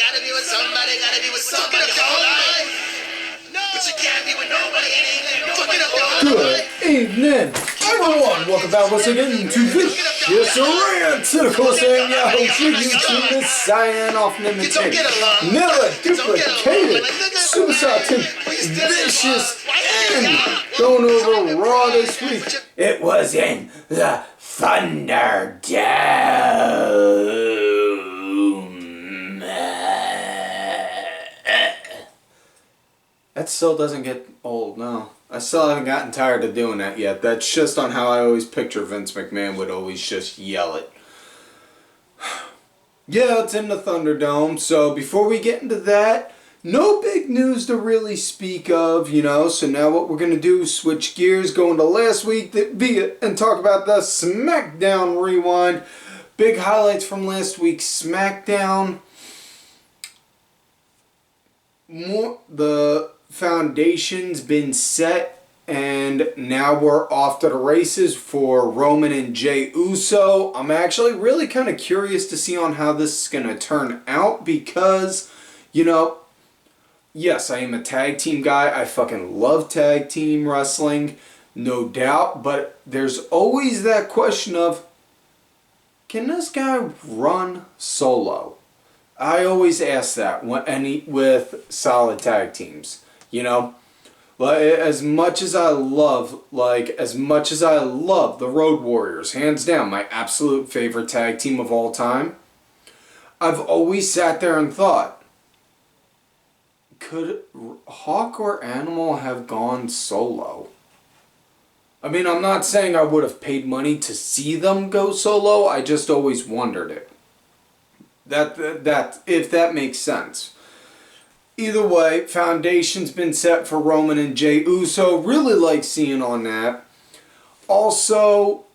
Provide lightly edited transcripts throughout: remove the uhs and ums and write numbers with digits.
gotta be with somebody, gotta be with somebody your whole life. But you can't be with nobody, fucking up your whole life. Good evening, everyone. Welcome back once again to Vicious Rant. Of course, I am your host, your YouTube sign off imitated, never duplicated, suicide team, vicious, and going over Raw this week. It was in the ThunderDome. That still doesn't get old, no. I still haven't gotten tired of doing that yet. That's just on how I always picture Vince McMahon would always just yell it. Yeah, it's in the ThunderDome, so before we get into that, no big news to really speak of, you know. So now what we're going to do is switch gears, go into last week and talk about the SmackDown Rewind. Big highlights from last week's SmackDown. The foundation's been set, and now we're off to the races for Roman and Jey Uso. I'm actually really kind of curious to see on how this is going to turn out because, you know, yes, I am a tag team guy. I fucking love tag team wrestling, no doubt, but there's always that question of, can this guy run solo? I always ask that with solid tag teams. You know, as much as I love the Road Warriors, hands down, my absolute favorite tag team of all time, I've always sat there and thought, could Hawk or Animal have gone solo? I mean, I'm not saying I would have paid money to see them go solo, I just always wondered it. That if that makes sense. Either way, foundation's been set for Roman and Jey Uso. Really like seeing on that. Also,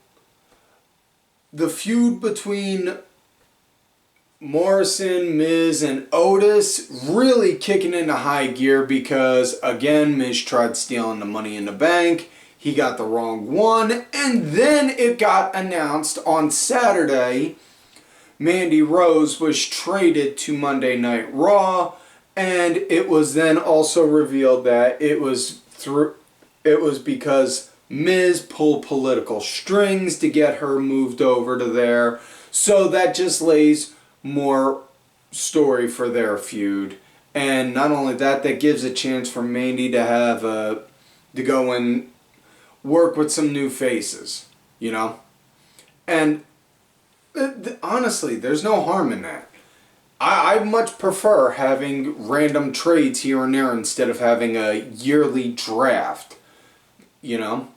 the feud between Morrison, Miz, and Otis really kicking into high gear because, again, Miz tried stealing the Money in the Bank. He got the wrong one. And then it got announced on Saturday, Mandy Rose was traded to Monday Night Raw. And it was then also revealed that it was because Miz pulled political strings to get her moved over to there. So that just lays more story for their feud. And not only that, that gives a chance for Mandy to have to go and work with some new faces, you know. And honestly, there's no harm in that. I much prefer having random trades here and there instead of having a yearly draft. You know?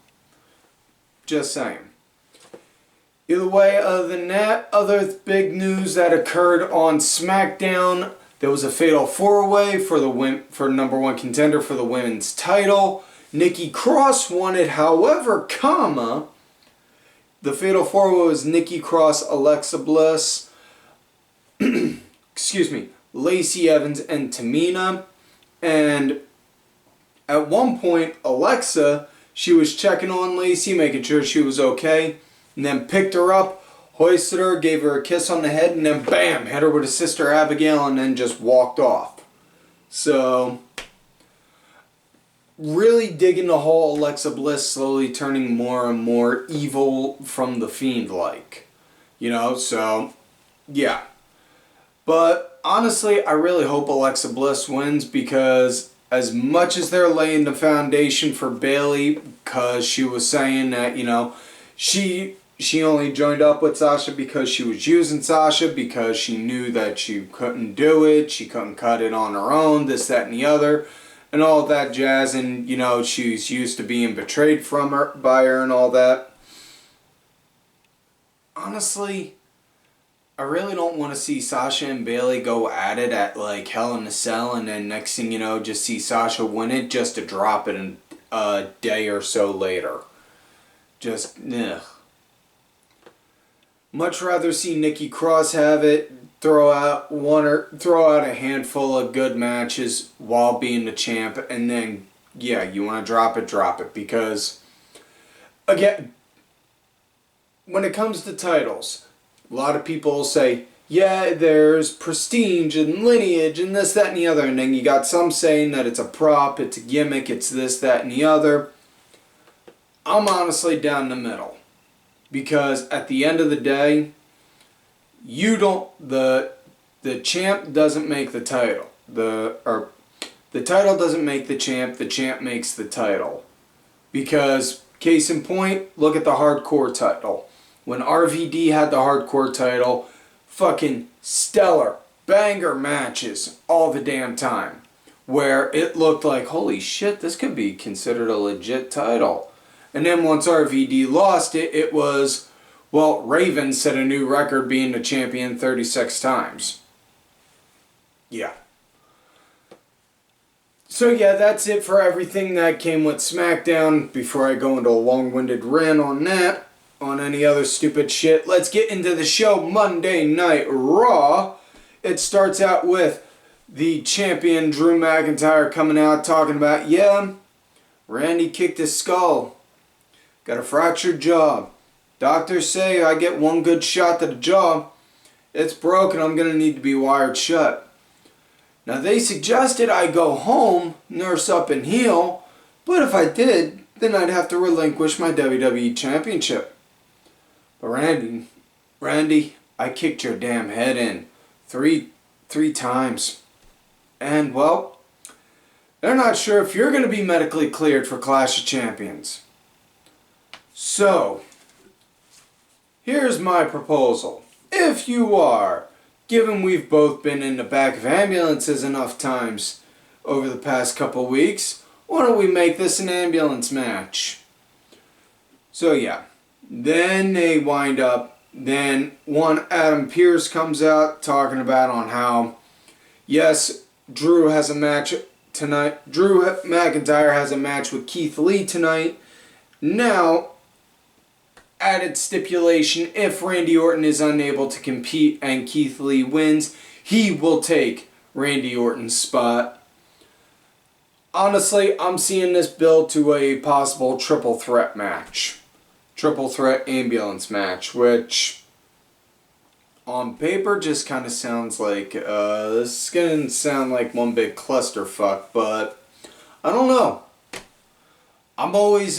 Just saying. Either way, other than that, other big news that occurred on SmackDown, there was a fatal four-way for number one contender for the women's title. Nikki Cross won it, however, the fatal four-way was Nikki Cross, Alexa Bliss, excuse me, Lacey Evans and Tamina. And at one point, Alexa, she was checking on Lacey, making sure she was okay, and then picked her up, hoisted her, gave her a kiss on the head, and then bam, hit her with his sister Abigail, and then just walked off. So, really digging the whole Alexa Bliss slowly turning more and more evil from the Fiend like. You know, so, yeah. But honestly, I really hope Alexa Bliss wins because as much as they're laying the foundation for Bayley, because she was saying that, you know, she only joined up with Sasha because she was using Sasha because she knew that she couldn't do it, she couldn't cut it on her own, this, that, and the other, and all that jazz, and, you know, she's used to being betrayed by her and all that. Honestly, I really don't want to see Sasha and Bayley go at it at like Hell in a Cell and then next thing you know just see Sasha win it just to drop it in a day or so later. Just, ugh. Much rather see Nikki Cross have it, throw out a handful of good matches while being the champ, and then, yeah, you want to drop it, because, again, when it comes to titles, a lot of people say, yeah, there's prestige and lineage and this, that, and the other. And then you got some saying that it's a prop, it's a gimmick, it's this, that, and the other. I'm honestly down the middle. Because at the end of the day, the champ doesn't make the title. The title doesn't make the champ makes the title. Because, case in point, look at the hardcore title. When RVD had the hardcore title, fucking stellar, banger matches all the damn time. Where it looked like, holy shit, this could be considered a legit title. And then once RVD lost it, it was, well, Raven set a new record being the champion 36 times. Yeah. So yeah, that's it for everything that came with SmackDown. Before I go into a long-winded rant on that, on any other stupid shit, let's get into the show. Monday Night Raw. It starts out with the champion Drew McIntyre coming out talking about, yeah, Randy kicked his skull. Got a fractured jaw. Doctors say I get one good shot to the jaw. It's broken. I'm going to need to be wired shut. Now they suggested I go home, nurse up and heal. But if I did, then I'd have to relinquish my WWE Championship. But Randy, I kicked your damn head in. Three times. And, well, they're not sure if you're going to be medically cleared for Clash of Champions. So, here's my proposal. If you are, given we've both been in the back of ambulances enough times over the past couple weeks, why don't we make this an ambulance match? So yeah, then they wind up, then one Adam Pearce comes out talking about on how, yes, Drew has a match tonight, Drew McIntyre has a match with Keith Lee tonight. Now, added stipulation, if Randy Orton is unable to compete and Keith Lee wins, he will take Randy Orton's spot. Honestly, I'm seeing this build to a possible triple threat match. Triple threat ambulance match, which on paper just kind of sounds like, this is going to sound like one big clusterfuck, but I don't know. I'm always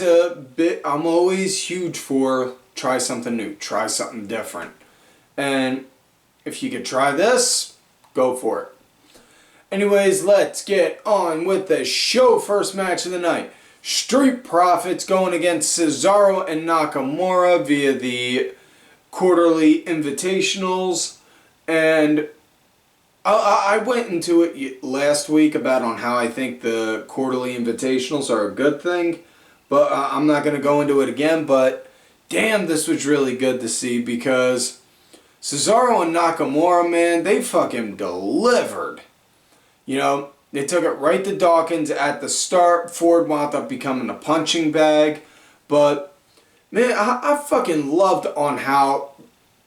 huge for try something new, try something different. And if you could try this, go for it. Anyways, let's get on with the show. First match of the night. Street Profits going against Cesaro and Nakamura via the quarterly invitationals. And I went into it last week about on how I think the quarterly invitationals are a good thing, but I'm not going to go into it again. But damn, this was really good to see because Cesaro and Nakamura, man, they fucking delivered. You know, they took it right to Dawkins at the start. Ford wound up becoming a punching bag, but man, I fucking loved on how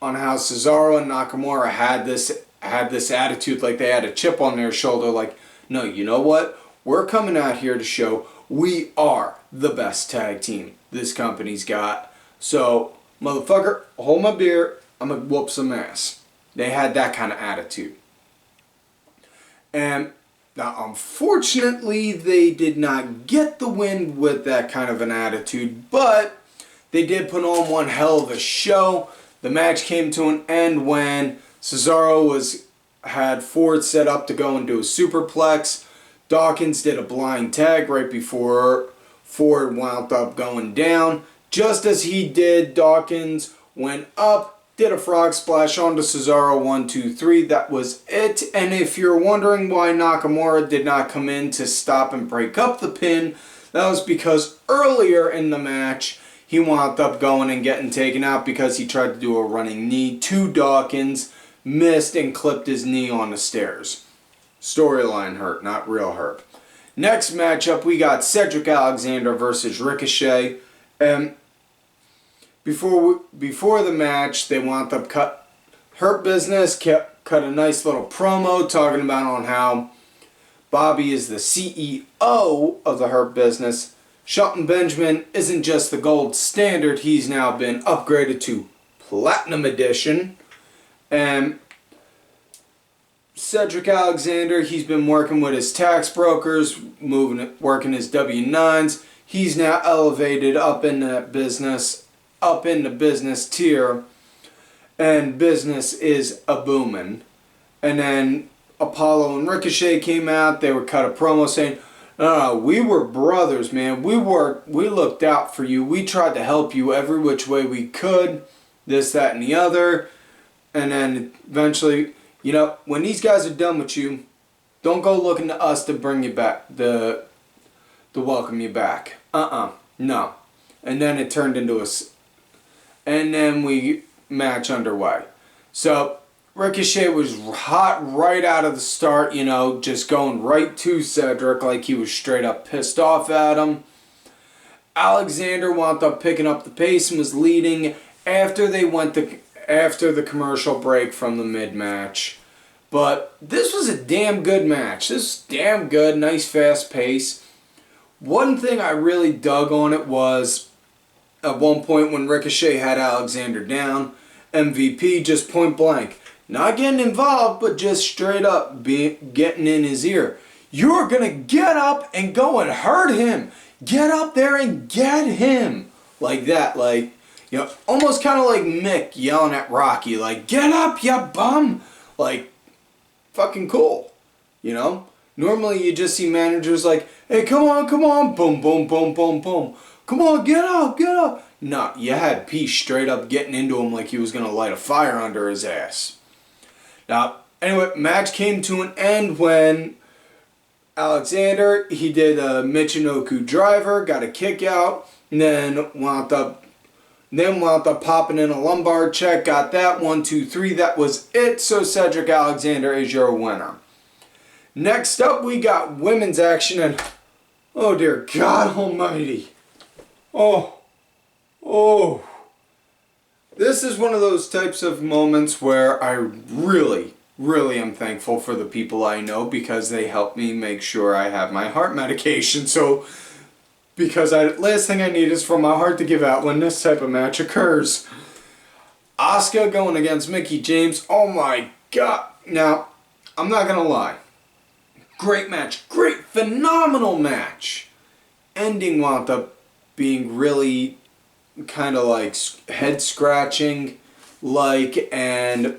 Cesaro and Nakamura had this attitude, like they had a chip on their shoulder, like, no, you know what? We're coming out here to show we are the best tag team this company's got. So, motherfucker, hold my beer, I'm gonna whoop some ass. They had that kind of attitude. And now, unfortunately, they did not get the win with that kind of an attitude, but they did put on one hell of a show. The match came to an end when Cesaro had Ford set up to go and do a superplex. Dawkins did a blind tag right before Ford wound up going down. Just as he did, Dawkins went up, did a frog splash onto Cesaro, 1, 2, 3. That was it. And if you're wondering why Nakamura did not come in to stop and break up the pin, that was because earlier in the match, he wound up going and getting taken out because he tried to do a running knee to Dawkins, missed and clipped his knee on the stairs. Storyline hurt, not real hurt. Next matchup, we got Cedric Alexander versus Ricochet. And before the match, they wound up Hurt Business cut a nice little promo talking about on how Bobby is the CEO of the Hurt Business. Shelton Benjamin isn't just the gold standard, he's now been upgraded to Platinum Edition. And Cedric Alexander, he's been working with his tax brokers, working his W-9s. He's now elevated up in that business, up in the business tier, and business is a booming. And then Apollo and Ricochet came out. They were cut a promo saying, "No, we were brothers, man. We looked out for you. We tried to help you every which way we could. This, that, and the other." And then eventually, you know, when these guys are done with you, don't go looking to us to bring you back, to welcome you back. No. And then it turned into and then we match underway. So Ricochet was hot right out of the start, you know, just going right to Cedric like he was straight up pissed off at him. Alexander wound up picking up the pace and was leading after the commercial break from the mid-match. But this was a damn good match. This was damn good, nice fast pace. One thing I really dug on it was at one point when Ricochet had Alexander down, MVP just point blank, not getting involved, but just straight up getting in his ear. "You're going to get up and go and hurt him. Get up there and get him." Like that, like, you know, almost kind of like Mick yelling at Rocky, like, "Get up, you bum." Like, fucking cool, you know? Normally you just see managers like, "Hey, come on, boom, boom, boom, boom, boom. Come on, get up. No, you had P straight up getting into him like he was going to light a fire under his ass. Now, anyway, match came to an end when Alexander, he did a Michinoku driver, got a kick out, and then wound up popping in a lumbar check, got that, 1, 2, 3, that was it. So Cedric Alexander is your winner. Next up, we got women's action, and oh dear God almighty. Oh. This is one of those types of moments where I really am thankful for the people I know because they help me make sure I have my heart medication. So, because last thing I need is for my heart to give out when this type of match occurs. Asuka going against Mickie James. Oh my God. Now, I'm not going to lie. Great match. Great, phenomenal match. Ending wound up being really kind of like head scratching, and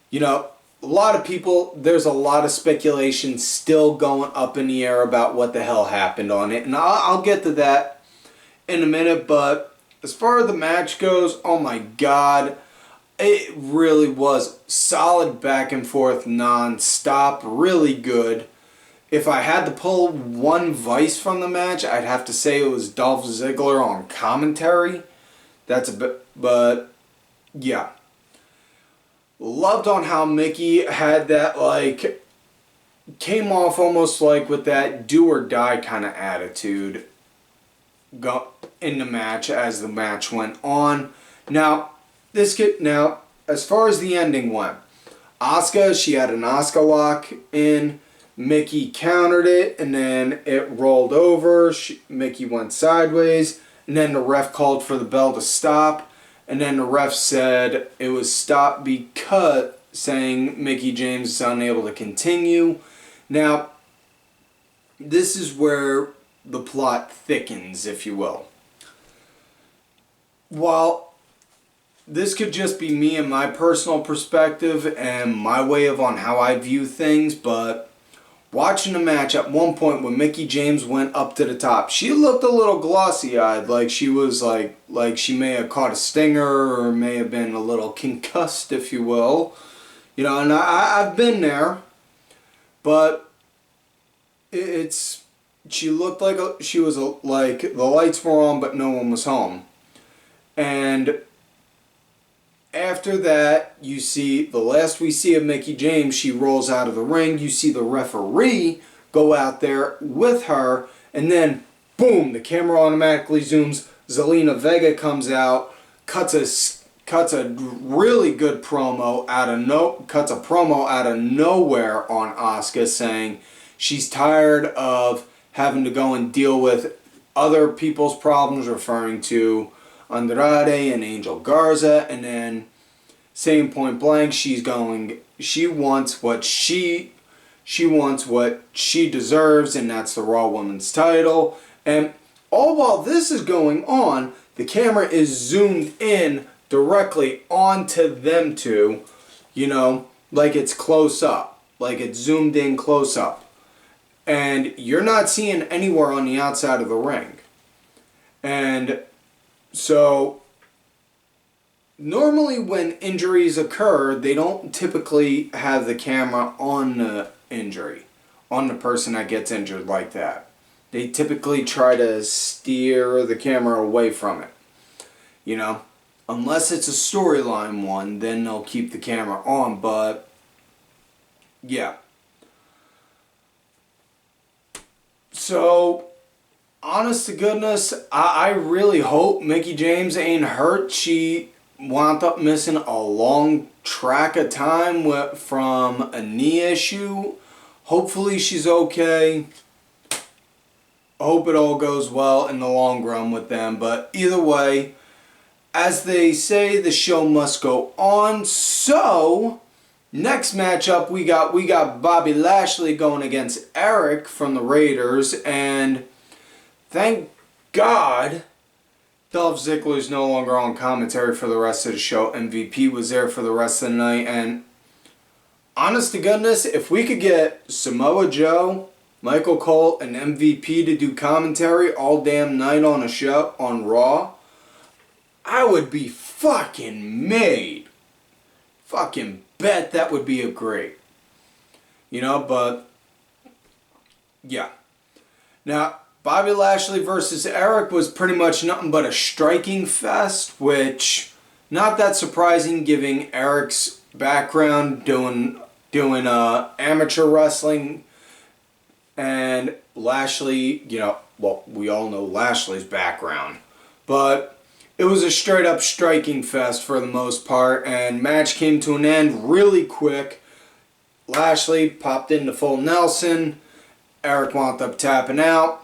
you know, a lot of people, there's a lot of speculation still going up in the air about what the hell happened on it, and I'll get to that in a minute. But as far as the match goes, oh my God, it really was solid back and forth non-stop, really good. If I had to pull one vice from the match, I'd have to say it was Dolph Ziggler on commentary. That's a bit, but yeah. Loved on how Mickie had that, like, came off almost like with that do or die kind of attitude in the match as the match went on. Now, as far as the ending went, Asuka, she had an Asuka lock in. Mickie countered it, and then it rolled over. Mickie went sideways, and then the ref called for the bell to stop, and then the ref said it was stopped because, saying Mickie James is unable to continue. Now, this is where the plot thickens, if you will. While this could just be me and my personal perspective and my way of on how I view things, but watching the match at one point when Mickie James went up to the top, she looked a little glossy-eyed, like she was like she may have caught a stinger or may have been a little concussed, if you will. You know, and I've been there, but she looked like she was like the lights were on but no one was home. And after that, you see, the last we see of Mickie James, she rolls out of the ring. You see the referee go out there with her, and then, boom, the camera automatically zooms. Zelina Vega comes out, cuts a really good promo cuts a promo out of nowhere on Asuka, saying she's tired of having to go and deal with other people's problems, referring to Andrade and Angel Garza, and then saying point blank she wants what she wants what she deserves, and that's the Raw Women's title. And all while this is going on, the camera is zoomed in directly onto them two, you know, like it's close up, like it's zoomed in close up. And you're not seeing anywhere on the outside of the ring. And so normally when injuries occur, they don't typically have the camera on the injury, on the person that gets injured like that. They typically try to steer the camera away from it. You know, unless it's a storyline one, then they'll keep the camera on, but yeah. So, honest to goodness, I really hope Mickie James ain't hurt. She wound up missing a long track of time from a knee issue. Hopefully she's okay. I hope it all goes well in the long run with them. But either way, as they say, the show must go on. So, next matchup we got Bobby Lashley going against Erik from the Raiders, and thank God Dolph Ziggler is no longer on commentary for the rest of the show. MVP was there for the rest of the night, and honest to goodness, if we could get Samoa Joe, Michael Cole, and MVP to do commentary all damn night on a show on Raw, I would be fucking made. Fucking bet that would be a great. You know, but yeah. Now, Bobby Lashley versus Erik was pretty much nothing but a striking fest, which not that surprising given Erik's background doing amateur wrestling, and Lashley, you know, well, we all know Lashley's background, but it was a straight up striking fest for the most part, and match came to an end really quick. Lashley popped into full Nelson. Erik wound up tapping out.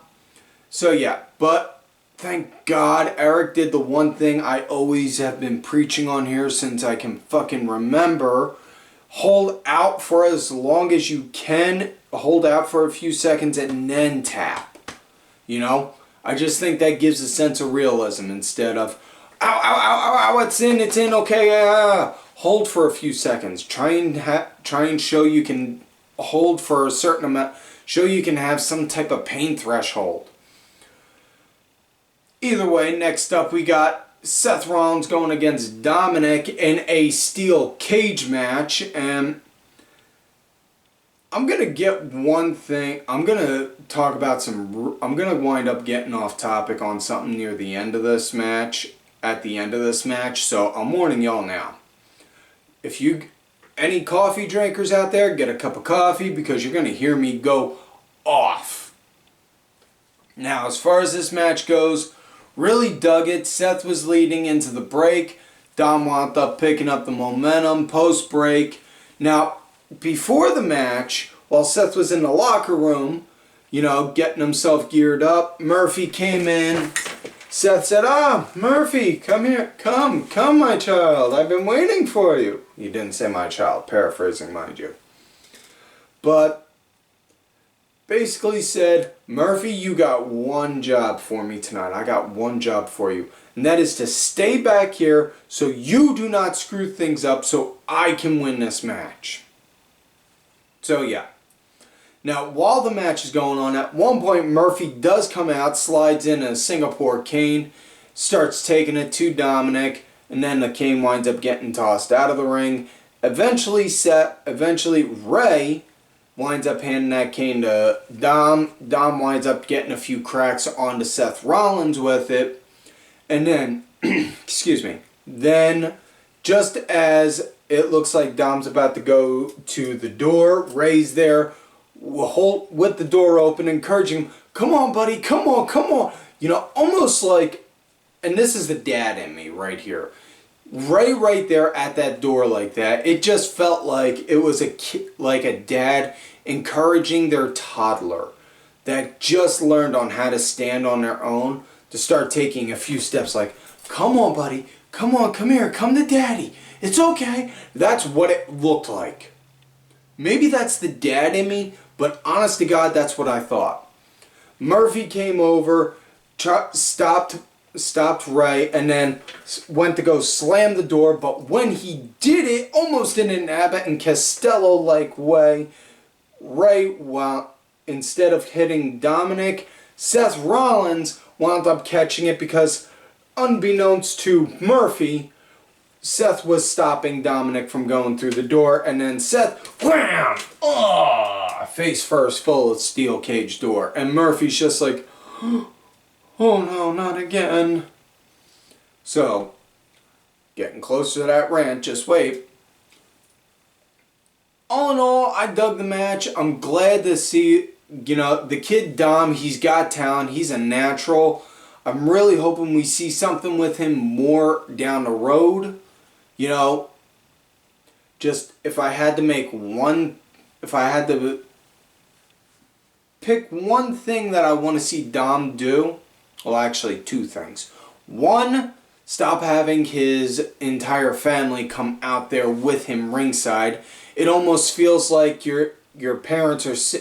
So yeah, but thank God Erik did the one thing I always have been preaching on here since I can fucking remember. Hold out for as long as you can. Hold out for a few seconds and then tap. You know? I just think that gives a sense of realism instead of, ow, ow, ow, ow, it's in, okay, hold for a few seconds. Try and show you can hold for a certain amount, show you can have some type of pain threshold. Either way, next up we got Seth Rollins going against Dominik in a steel cage match, and I'm going to get one thing, I'm going to talk about I'm going to wind up getting off topic on something near the end of this match, at the end of this match, so I'm warning y'all now. If you, any coffee drinkers out there, get a cup of coffee because you're going to hear me go off. Now, as far as this match goes, really dug it. Seth was leading into the break. Dom wound up picking up the momentum post-break. Now, before the match, while Seth was in the locker room, you know, getting himself geared up, Murphy came in. Seth said, Murphy, come here. Come, my child. I've been waiting for you. He didn't say my child, paraphrasing, mind you. But basically said, Murphy, you got one job for me tonight. I got one job for you. And that is to stay back here so you do not screw things up so I can win this match. So yeah. Now, while the match is going on, at one point Murphy does come out, slides in a Singapore cane, starts taking it to Dominik, and then the cane winds up getting tossed out of the ring. Eventually Ray winds up handing that cane to Dom. Dom winds up getting a few cracks onto Seth Rollins with it. And then, excuse me, then just as it looks like Dom's about to go to the door, Ray's there with the door open, encouraging him, come on, buddy, come on. You know, almost like, and this is the dad in me right here. Ray right there at that door like that, it just felt like it was a kid, like a dad encouraging their toddler that just learned on how to stand on their own to start taking a few steps like, come on, buddy, come on, come here, come to daddy. It's okay. That's what it looked like. Maybe that's the dad in me, but honest to God, that's what I thought. Murphy came over, stopped Ray, and then went to go slam the door, but when he did it, almost in an Abbott and Costello-like way, Ray, instead of hitting Dominik, Seth Rollins wound up catching it because, unbeknownst to Murphy, Seth was stopping Dominik from going through the door, and then Seth, wham! Face first, full of steel cage door. And Murphy's just like, oh no, not again. So, getting closer to that rant, just wait. All in all, I dug the match. I'm glad to see, the kid Dom, he's got talent. He's a natural. I'm really hoping we see something with him more down the road. Just if I had to pick one thing that I want to see Dom do, well, actually two things. One, stop having his entire family come out there with him ringside. It almost feels like your parents are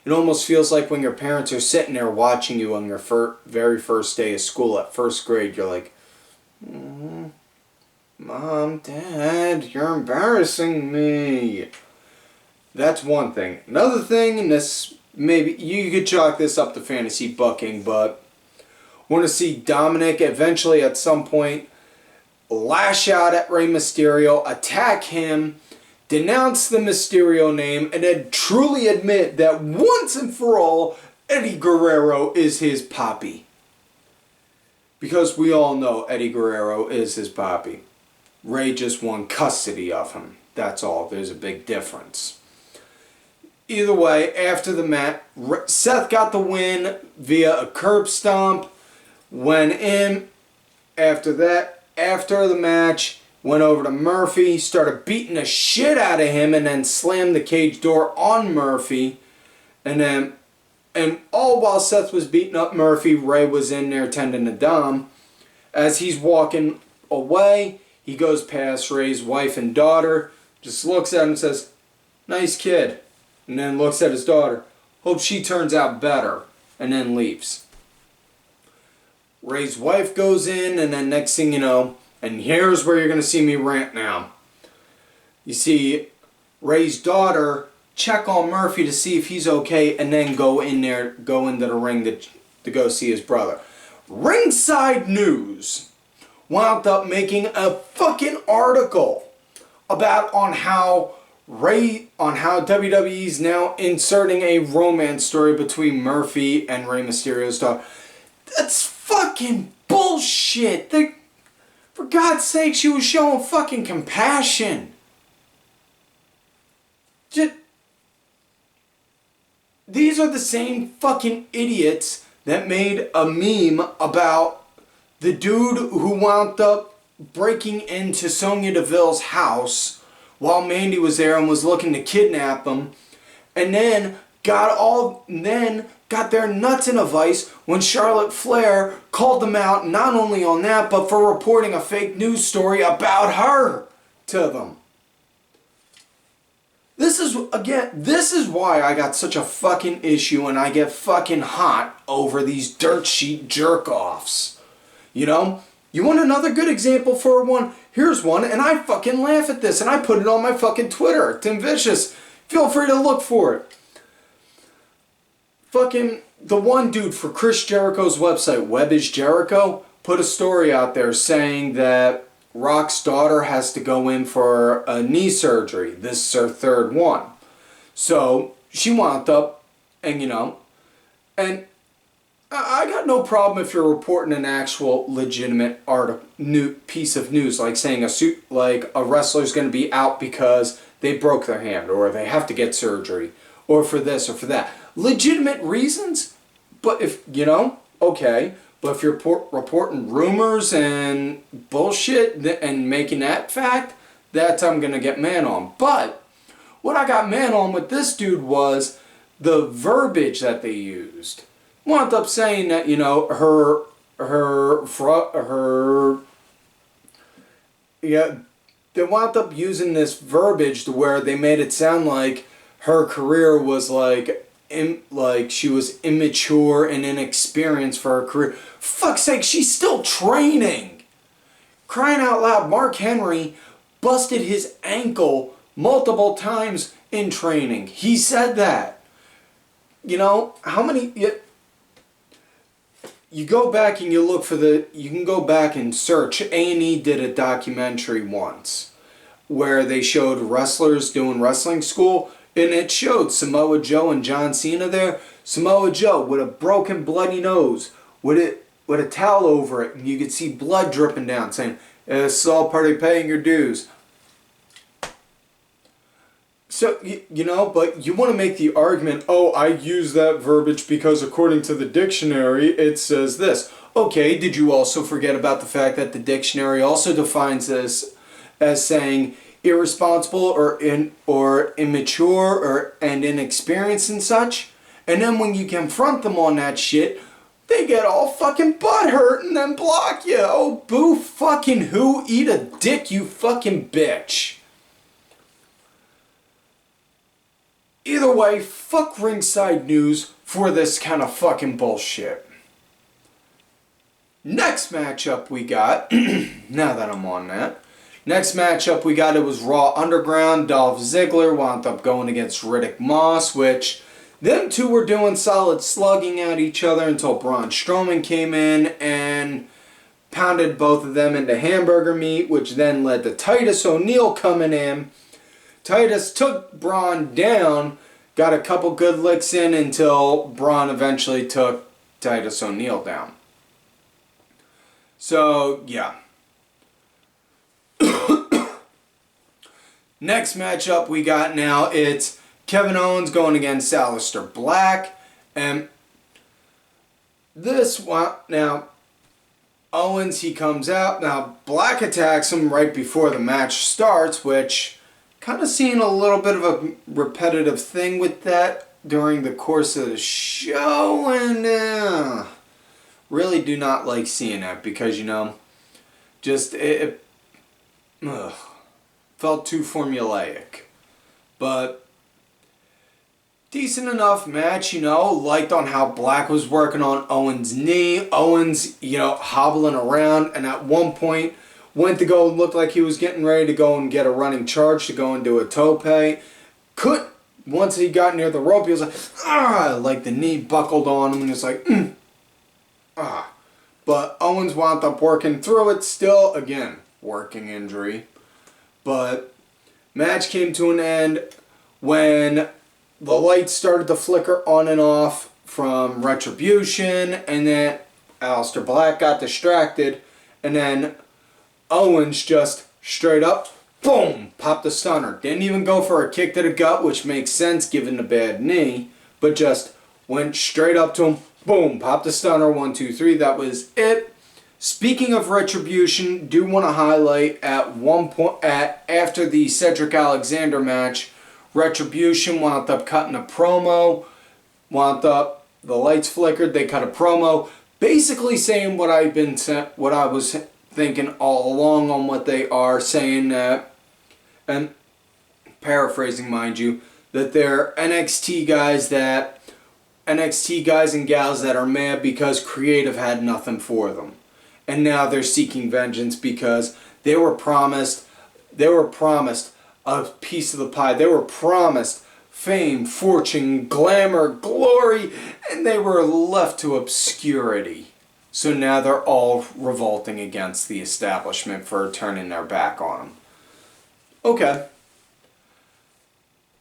it almost feels like when your parents are sitting there watching you on your very first day of school at first grade. You're like, Mom, Dad, you're embarrassing me. That's one thing. Another thing, and this maybe you could chalk this up to fantasy booking, but I want to see Dominik eventually at some point lash out at Rey Mysterio, attack him, denounce the Mysterio name, and then truly admit that once and for all, Eddie Guerrero is his papi. Because we all know Eddie Guerrero is his papi. Rey just won custody of him. That's all. There's a big difference. Either way, after the match, Seth got the win via a curb stomp. Went in. After that, after the match, went over to Murphy, started beating the shit out of him, and then slammed the cage door on Murphy. And all while Seth was beating up Murphy, Rey was in there tending to Dom. As he's walking away, he goes past Rey's wife and daughter, just looks at him and says, "Nice kid." And then looks at his daughter, "Hope she turns out better," and then leaves. Rey's wife goes in, and then next thing you know, and here's where you're going to see me rant now. You see Rey's daughter check on Murphy to see if he's okay, and then go into the ring to go see his brother. Ringside News wound up making a fucking article on how WWE's now inserting a romance story between Murphy and Rey Mysterio's daughter. That's fucking bullshit. For God's sake, she was showing fucking compassion. These are the same fucking idiots that made a meme about the dude who wound up breaking into Sonya Deville's house while Mandy was there and was looking to kidnap him, and then got their nuts in a vice when Charlotte Flair called them out, not only on that, but for reporting a fake news story about her to them. This is why I got such a fucking issue and I get fucking hot over these dirt sheet jerk-offs. You want another good example for one? Here's one, and I fucking laugh at this, and I put it on my fucking Twitter. Tim Vicious. Feel free to look for it. Fucking the one dude for Chris Jericho's website, Web is Jericho, put a story out there saying that Rock's daughter has to go in for a knee surgery. This is her third one. So she wound up, and I got no problem if you're reporting an actual legitimate piece of news, like saying a wrestler's going to be out because they broke their hand, or they have to get surgery, or for this or for that. Legitimate reasons, but okay. But if you're reporting rumors and bullshit and making that fact, that's I'm going to get mad on. But what I got mad on with this dude was the verbiage that they used. Wound up saying that, they wound up using this verbiage to where they made it sound like her career was like she was immature and inexperienced for her career. Fuck's sake, she's still training. Crying out loud, Mark Henry busted his ankle multiple times in training. He said that. You know, how many... You go back and you look for you can go back and search. A&E did a documentary once where they showed wrestlers doing wrestling school, and it showed Samoa Joe and John Cena there. Samoa Joe with a broken bloody nose, with a towel over it, and you could see blood dripping down, saying, "It's all part of paying your dues." So, you know, but you want to make the argument, oh, I use that verbiage because according to the dictionary, it says this. Okay, did you also forget about the fact that the dictionary also defines this as saying irresponsible or immature and inexperienced and such? And then when you confront them on that shit, they get all fucking butthurt and then block you. Oh, boo fucking who? Eat a dick, you fucking bitch. Either way, fuck Ringside News for this kind of fucking bullshit. Next matchup we got, now that I'm on that, next matchup we got, it was Raw Underground. Dolph Ziggler wound up going against Riddick Moss, which them two were doing solid slugging at each other until Braun Strowman came in and pounded both of them into hamburger meat, which then led to Titus O'Neil coming in. Titus took Braun down, got a couple good licks in until Braun eventually took Titus O'Neil down. So, yeah. Next matchup we got now, it's Kevin Owens going against Aleister Black. And this one, now, Owens, he comes out. Now, Black attacks him right before the match starts, which... kind of seeing a little bit of a repetitive thing with that during the course of the show, and really do not like seeing that because, you know, just it felt too formulaic. But decent enough match, you know, liked on how Black was working on Owens' knee. Owens, you know, hobbling around, and at one point went to go, looked like he was getting ready to go and get a running charge to go and do a tope. Once he got near the rope, he was like the knee buckled on him, and it's like, But Owens wound up working through it still, again, working injury. But match came to an end when the lights started to flicker on and off from Retribution, and then Aleister Black got distracted, and then Owens just straight up, boom, popped the stunner. Didn't even go for a kick to the gut, which makes sense given the bad knee, but just went straight up to him, boom, popped the stunner, 1, 2, 3, that was it. Speaking of Retribution, do want to highlight at one point, after the Cedric Alexander match, Retribution wound up cutting a promo, the lights flickered, they cut a promo, basically saying what I was thinking all along on what they are saying, that, and paraphrasing mind you, that they're NXT guys and gals that are mad because creative had nothing for them. And now they're seeking vengeance because they were promised a piece of the pie. They were promised fame, fortune, glamour, glory, and they were left to obscurity. So now they're all revolting against the establishment for turning their back on them. Okay.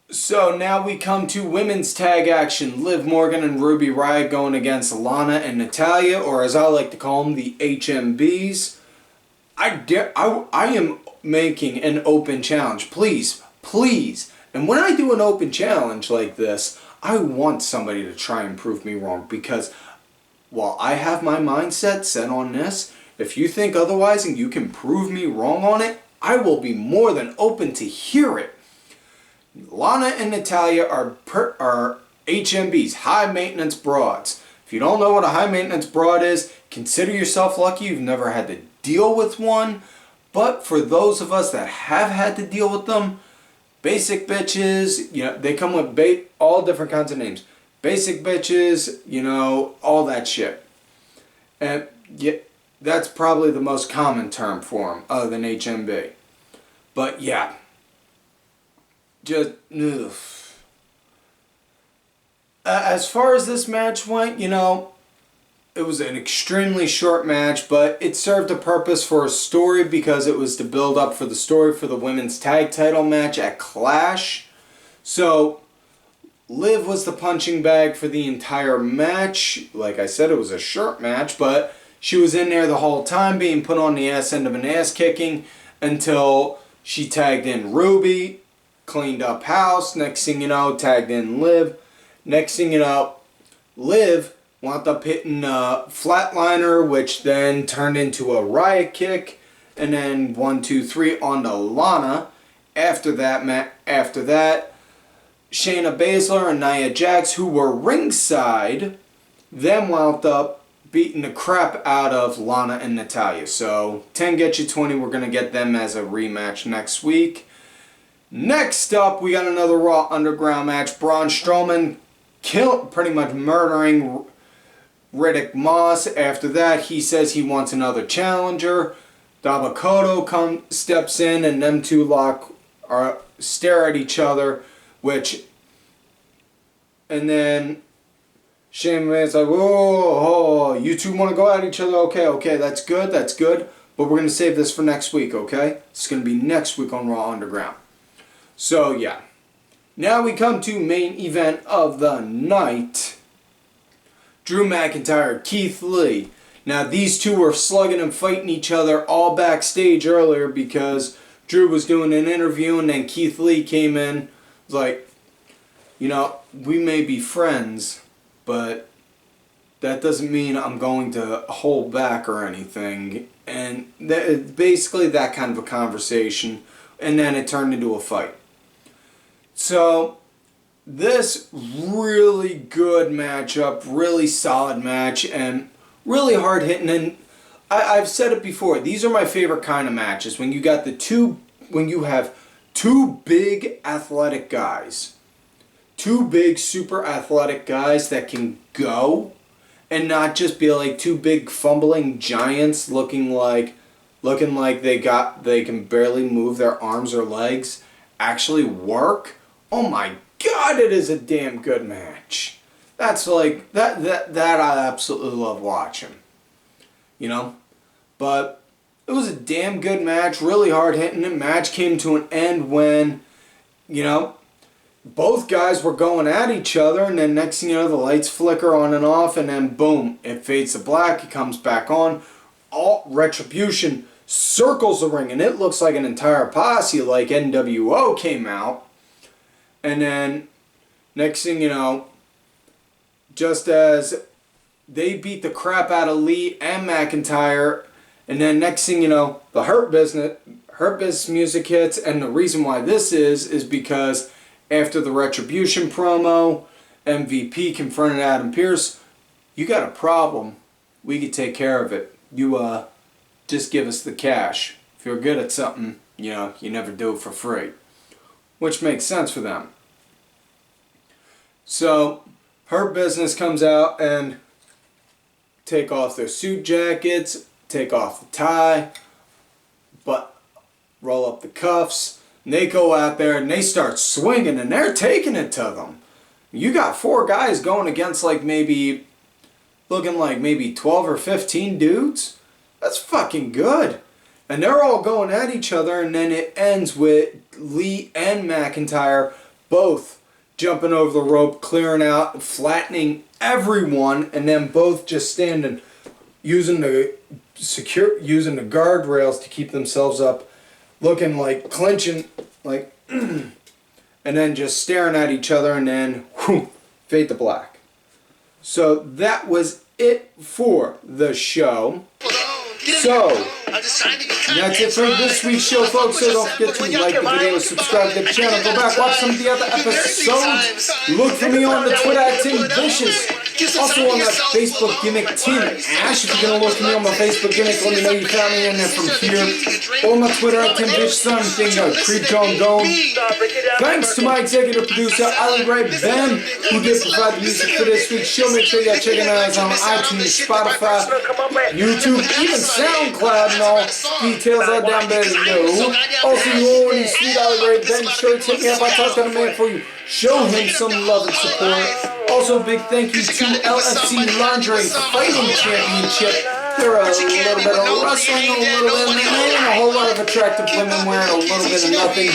So now we come to women's tag action. Liv Morgan and Ruby Riott going against Lana and Natayla, or as I like to call them, the HMBs. I am making an open challenge. Please. And when I do an open challenge like this, I want somebody to try and prove me wrong, because while I have my mindset set on this, if you think otherwise and you can prove me wrong on it, I will be more than open to hear it. Lana and Natayla are HMBs, high maintenance broads. If you don't know what a high maintenance broad is, consider yourself lucky you've never had to deal with one. But for those of us that have had to deal with them, basic bitches, you know, they come with all different kinds of names. Basic bitches, you know, all that shit. And yeah, that's probably the most common term for them, other than HMB. But yeah, just, ugh. As far as this match went, you know, it was an extremely short match, but it served a purpose for a story because it was to build up for the story for the women's tag title match at Clash. So, Liv was the punching bag for the entire match. Like I said, it was a short match, but she was in there the whole time being put on the ass end of an ass kicking until she tagged in Ruby, cleaned up house. Next thing you know, tagged in Liv. Next thing you know, Liv wound up hitting a flatliner, which then turned into a Riott kick, and then 1, 2, 3 onto Lana. After that, Shayna Baszler and Nia Jax, who were ringside, then wound up beating the crap out of Lana and Natalya. So 10 get you 20. We're gonna get them as a rematch next week. Next up, we got another Raw Underground match. Braun Strowman pretty much murdering Riddick Moss. After that, he says he wants another challenger. Dabba-Koto steps in, and them two stare at each other, and then Shane McMahon's like, whoa, you two want to go at each other? Okay, that's good, but we're going to save this for next week, okay? It's going to be next week on Raw Underground. So, yeah. Now we come to main event of the night. Drew McIntyre, Keith Lee. Now these two were slugging and fighting each other all backstage earlier because Drew was doing an interview and then Keith Lee came in. Was like, you know, we may be friends, but that doesn't mean I'm going to hold back or anything. And basically that kind of a conversation. And then it turned into a fight. So, this really good matchup, really solid match, and really hard hitting. And I've said it before, these are my favorite kind of matches. When you have two big athletic guys, two big super athletic guys that can go, and not just be like two big fumbling giants looking like they can barely move their arms or legs, actually work. Oh my God, it is a damn good match. That's like that I absolutely love watching. You know? But it was a damn good match, really hard hitting. The match came to an end when, you know, both guys were going at each other, and then next thing you know, the lights flicker on and off, and then boom, it fades to black, it comes back on. All Retribution circles the ring, and it looks like an entire posse, like NWO came out. And then, next thing you know, just as they beat the crap out of Lee and McIntyre, and then next thing you know, the Hurt Business music hits, and the reason why this is because after the Retribution promo, MVP confronted Adam Pearce. You got a problem, we could take care of it. You just give us the cash. If you're good at something, you know, you never do it for free. Which makes sense for them. So, Hurt Business comes out and take off their suit jackets, take off the tie, but roll up the cuffs, and they go out there and they start swinging and they're taking it to them. You got 4 guys going against looking like maybe 12 or 15 dudes. That's fucking good. And they're all going at each other, and then it ends with Lee and McIntyre both jumping over the rope, clearing out, flattening everyone, and then both just standing, using the guardrails to keep themselves up, looking like clenching, like, and then just staring at each other, and then whew, fade to black. So that was it for the show. So, that's it for this week's show, folks. So don't forget to like the video, subscribe to the channel, go back, watch some of the other episodes. Look for me on the Twitter at Tim Vicious. Also on that Facebook gimmick, Team Ash. If you're gonna look at me on my Facebook gimmick, let me know you found me in there from here. Or on my Twitter at TimBitchSon, Creep Dome. Thanks to my executive producer, Ben, who did provide the music for this week's show. Make sure you check it out on iTunes, Spotify, YouTube, even SoundCloud, and all details are down below. Also, you already see Ben shirts. Hit me up. I talked to the man for you. Show him some love and support. Also, big thank you to LFC Lingerie Fighting Championship. They're a little bit of wrestling, a little bit of MMA, and a whole lot of attractive women wearing a little bit of nothing.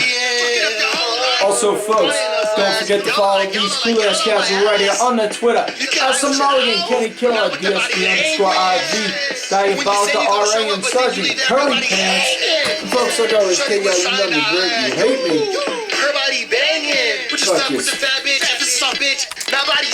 Also, folks, don't forget to follow these cool-ass cats right here on the Twitter. Some Mulligan, Kenny Killer, DSP_IV, Diabolic, RA, and Sergeant Curry Pants. Folks, like I always tell you, you love me great, you hate me. Everybody banging. Put your stuff with the fat bitch, F is soft bitch. Nobody